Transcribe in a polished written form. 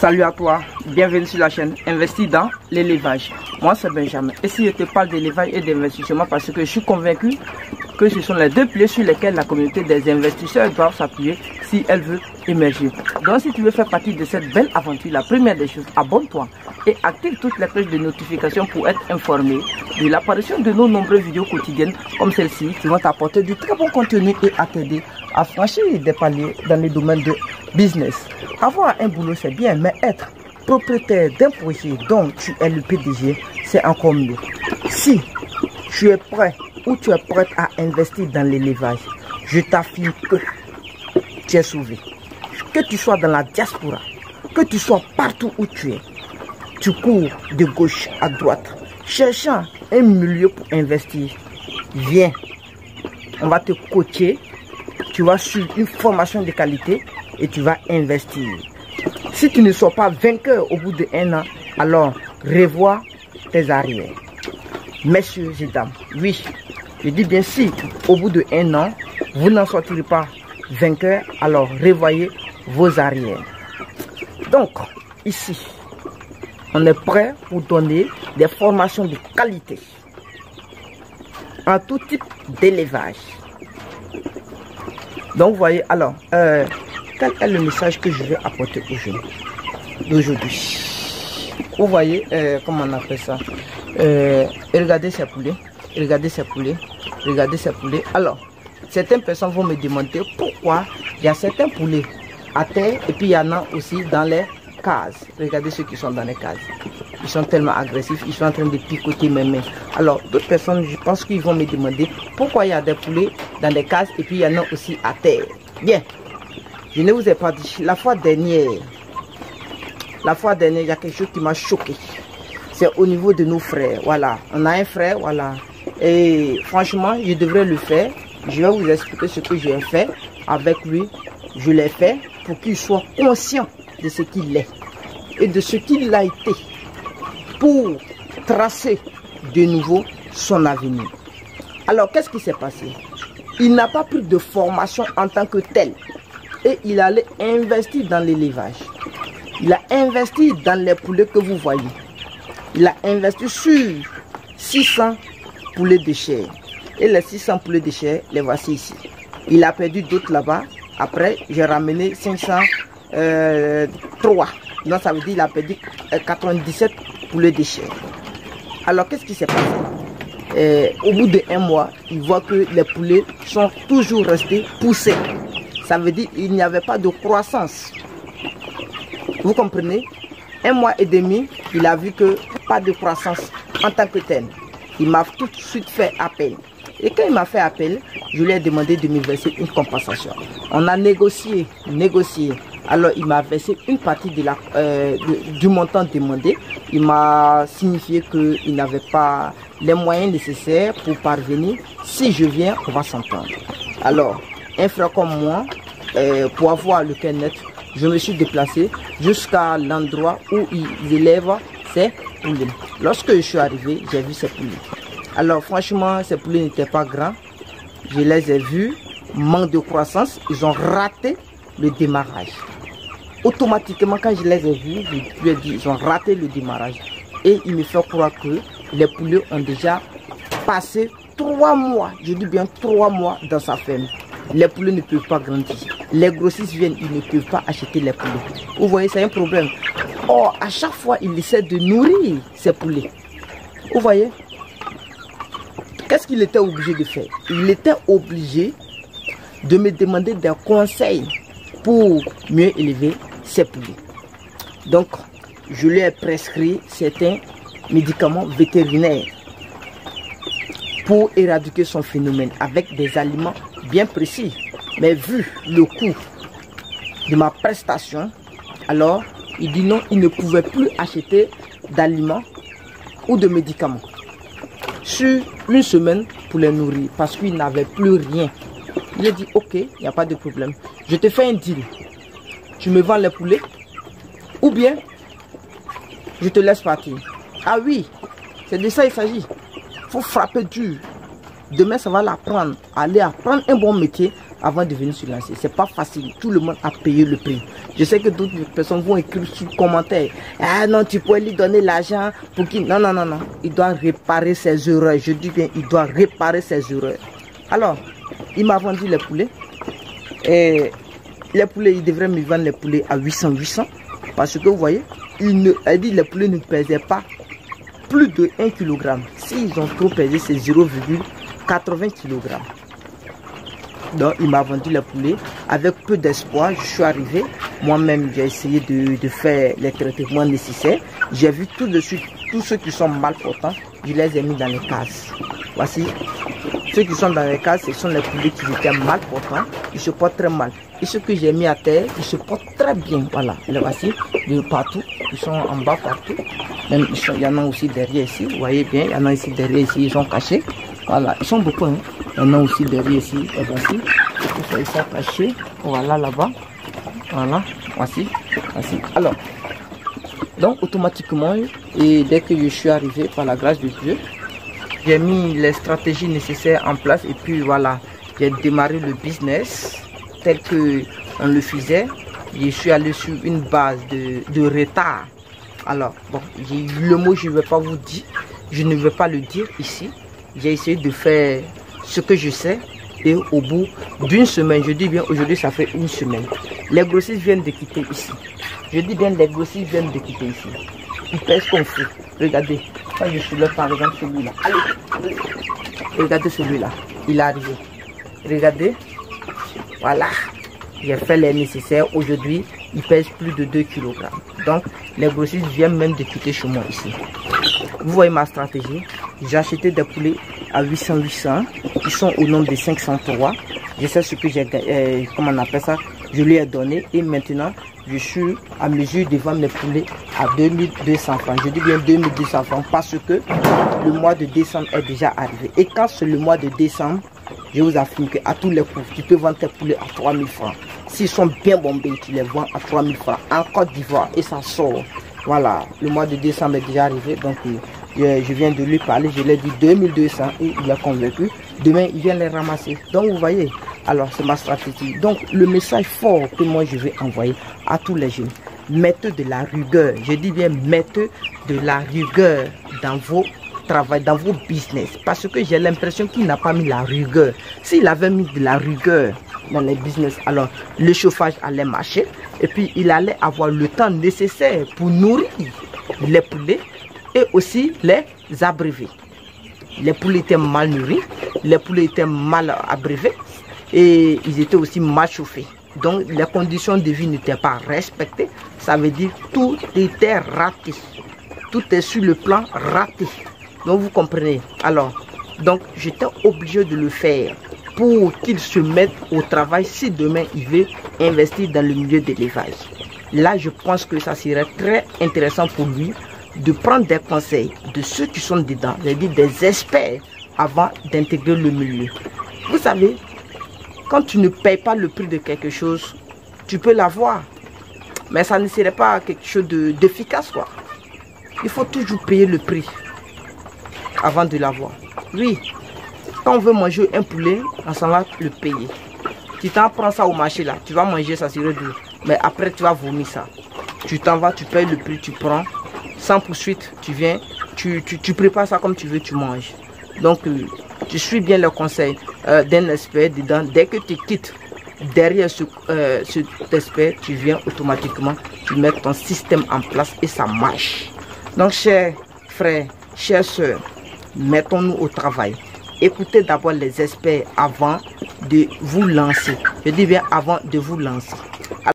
Salut à toi, bienvenue sur la chaîne Investis dans l'élevage. Moi c'est Benjamin et si je te parle d'élevage et d'investissement parce que je suis convaincu que ce sont les deux piliers sur lesquels la communauté des investisseurs doivent s'appuyer si elle veut émerger. Donc si tu veux faire partie de cette belle aventure, la première des choses, abonne-toi et active toutes les cloches de notification pour être informé de l'apparition de nos nombreuses vidéos quotidiennes comme celle-ci qui vont t'apporter du très bon contenu et à t'aider à franchir des paliers dans le domaine de business. Avoir un boulot c'est bien, mais être propriétaire d'un projet dont tu es le PDG, c'est encore mieux. Si tu es prêt ou tu es prête à investir dans l'élevage, je t'affirme que tu es sauvé. Que tu sois dans la diaspora, que tu sois partout où tu es, tu cours de gauche à droite, cherchant un milieu pour investir, viens, on va te coacher, tu vas suivre une formation de qualité et tu vas investir. Si tu ne sois pas vainqueur au bout d'1 an, alors revois tes arrières. Messieurs et dames, oui, je dis bien si au bout d'1 an, vous n'en sortirez pas vainqueur, alors revoyez vos arrières. Donc, ici, on est prêt pour donner des formations de qualité en tout type d'élevage. Donc, vous voyez, alors, quel est le message que je vais apporter aujourd'hui? Vous voyez, comment on appelle ça? Regardez ces poulets, regardez ces poulets, regardez ces poulets. Alors, certaines personnes vont me demander pourquoi il y a certains poulets à terre et puis il y en a aussi dans les cases. Regardez ceux qui sont dans les cases. Ils sont tellement agressifs, ils sont en train de picoter mes mains. Alors, d'autres personnes, je pense qu'ils vont me demander pourquoi il y a des poulets dans les cases et puis il y en a aussi à terre. Bien, je ne vous ai pas dit, la fois dernière, il y a quelque chose qui m'a choqué. C'est au niveau de nos frères. Voilà, on a un frère, voilà. Et franchement, je devrais le faire. Je vais vous expliquer ce que j'ai fait avec lui. Je l'ai fait pour qu'il soit conscient de ce qu'il est et de ce qu'il a été pour tracer de nouveau son avenir. Alors, qu'est-ce qui s'est passé? Il n'a pas pris de formation en tant que tel et il allait investir dans l'élevage. Il a investi dans les poulets que vous voyez. Il a investi sur 600 poulets de chair. Et les 600 poulets de chair, les voici ici. Il a perdu d'autres là-bas. Après, j'ai ramené 503. Donc, ça veut dire qu'il a perdu 97 poulets de chair. Alors, qu'est-ce qui s'est passé? Au bout d'1 mois, il voit que les poulets sont toujours restés poussés. Ça veut dire qu'il n'y avait pas de croissance. Vous comprenez? 1 mois et demi, il a vu que pas de croissance en tant que tel. Il m'a tout de suite fait appel. Et quand il m'a fait appel, je lui ai demandé de me verser une compensation. On a négocié. Alors il m'a versé une partie de du montant demandé. Il m'a signifié qu'il n'avait pas les moyens nécessaires pour parvenir. Si je viens, on va s'entendre. Alors, un frère comme moi, pour avoir le cœur net, je me suis déplacé jusqu'à l'endroit où il élève ses poulets. Lorsque je suis arrivé, j'ai vu ces poulets. Alors franchement, ces poulets n'étaient pas grands. Je les ai vus, manque de croissance, ils ont raté le démarrage. Automatiquement, quand je les ai vus, je lui ai dit, ils ont raté le démarrage. Et il me fait croire que les poulets ont déjà passé 3 mois, je dis bien 3 mois dans sa ferme. Les poulets ne peuvent pas grandir. Les grossistes viennent, ils ne peuvent pas acheter les poulets. Vous voyez, c'est un problème. Or, à chaque fois, il essaie de nourrir ces poulets. Vous voyez? Qu'est-ce qu'il était obligé de faire? Il était obligé de me demander des conseils pour mieux élever ses poulets. Donc, je lui ai prescrit certains médicaments vétérinaires pour éradiquer son phénomène avec des aliments bien précis. Mais vu le coût de ma prestation, alors il dit non, il ne pouvait plus acheter d'aliments ou de médicaments sur une semaine pour les nourrir parce qu'il n'avait plus rien. Il a dit ok, il n'y a pas de problème. Je te fais un deal. Tu me vends les poulets ou bien je te laisse partir. Ah oui, c'est de ça il s'agit. Il faut frapper dur. Demain, ça va l'apprendre. Aller apprendre un bon métier avant de venir se lancer. C'est pas facile. Tout le monde a payé le prix. Je sais que d'autres personnes vont écrire sous commentaire. Ah non, tu peux lui donner l'argent pour qu'il... Non, non, non, non. Il doit réparer ses erreurs. Je dis bien, il doit réparer ses erreurs. Alors, il m'a vendu les poulets. Et les poulets, il devrait me vendre les poulets à 800. Parce que vous voyez, elle dit que les poulets ne pesaient pas plus de 1 kg. S'ils ont trop pesé, c'est 0,80 kg. Donc il m'a vendu les poulets avec peu d'espoir. Je suis arrivé, moi-même j'ai essayé de faire les traitements nécessaires. J'ai vu tout de suite tous ceux qui sont mal portants, je les ai mis dans les cases. Voici, ceux qui sont dans les cases, ce sont les poulets qui étaient mal portants, ils se portent très mal. Et ceux que j'ai mis à terre, ils se portent très bien. Voilà, les voici de partout, ils sont en bas partout. Même il y en a aussi derrière ici, vous voyez bien, il y en a ici derrière ici, ils sont cachés. Voilà, ils sont beaucoup, hein. Il y en a aussi derrière ici, et voici, ils sont cachés. Voilà, là-bas. Voilà, voici. Alors, donc automatiquement, et dès que je suis arrivé par la grâce de Dieu, j'ai mis les stratégies nécessaires en place et puis voilà, j'ai démarré le business tel que on le faisait. Je suis allé sur une base de retard. Alors, bon, le mot je ne vais pas vous dire, je ne vais pas le dire ici. J'ai essayé de faire ce que je sais et au bout d'une semaine, je dis bien aujourd'hui ça fait une semaine, les grossistes viennent de quitter ici. Je dis bien les grossistes viennent de quitter ici. Ils pèsent qu'on fait. Regardez, quand je suis là par exemple celui-là. Allez. Regardez celui-là, il est arrivé. Regardez, voilà. J'ai fait les nécessaires. Aujourd'hui, il pèse plus de 2 kg. Donc, les grossistes viennent même de quitter chez moi ici. Vous voyez ma stratégie. J'ai acheté des poulets à 800. Ils sont au nombre de 503. Je sais ce que j'ai, comment on appelle ça, je lui ai donné. Et maintenant, je suis à mesure de vendre mes poulets à 2200 francs. Je dis bien 2200 francs parce que le mois de décembre est déjà arrivé. Et quand c'est le mois de décembre, je vous affirme qu'à tous les coups, tu peux vendre tes poulets à 3000 francs. S'ils sont bien bombés, tu les vends à 3000 francs en Côte d'Ivoire et ça sort. Voilà, le mois de décembre est déjà arrivé, donc je viens de lui parler, je lui ai dit 2200 et il a convaincu. Demain, il vient les ramasser. Donc, vous voyez, alors c'est ma stratégie. Donc, le message fort que moi je vais envoyer à tous les jeunes, mettez de la rigueur. Je dis bien, mettez de la rigueur dans vos travail, dans vos business, parce que j'ai l'impression qu'il n'a pas mis la rigueur. S'il avait mis de la rigueur dans les business, alors le chauffage allait marcher et puis il allait avoir le temps nécessaire pour nourrir les poulets et aussi les abreuver. Les poulets étaient mal nourris, les poulets étaient mal abreuvés et ils étaient aussi mal chauffés. Donc les conditions de vie n'étaient pas respectées. Ça veut dire tout était raté. Tout est sur le plan raté. Donc vous comprenez. Alors, donc j'étais obligé de le faire pour qu'il se mette au travail si demain il veut investir dans le milieu de l'élevage. Là, je pense que ça serait très intéressant pour lui de prendre des conseils de ceux qui sont dedans, c'est-à-dire des experts avant d'intégrer le milieu. Vous savez, quand tu ne payes pas le prix de quelque chose, tu peux l'avoir, mais ça ne serait pas quelque chose d'efficace, quoi. Il faut toujours payer le prix avant de l'avoir. Oui, quand on veut manger un poulet, on s'en va le payer. Tu t'en prends ça au marché là, tu vas manger ça sur le dos, mais après tu vas vomir ça. Tu t'en vas, tu payes le prix, tu prends, sans poursuite, tu viens, tu prépares ça comme tu veux, tu manges. Donc, tu suis bien le conseil d'un expert dedans. Dès que tu quittes derrière cet expert, tu viens automatiquement, tu mets ton système en place et ça marche. Donc, chers frères, chères soeurs, mettons-nous au travail. Écoutez d'abord les experts avant de vous lancer. Je dis bien avant de vous lancer.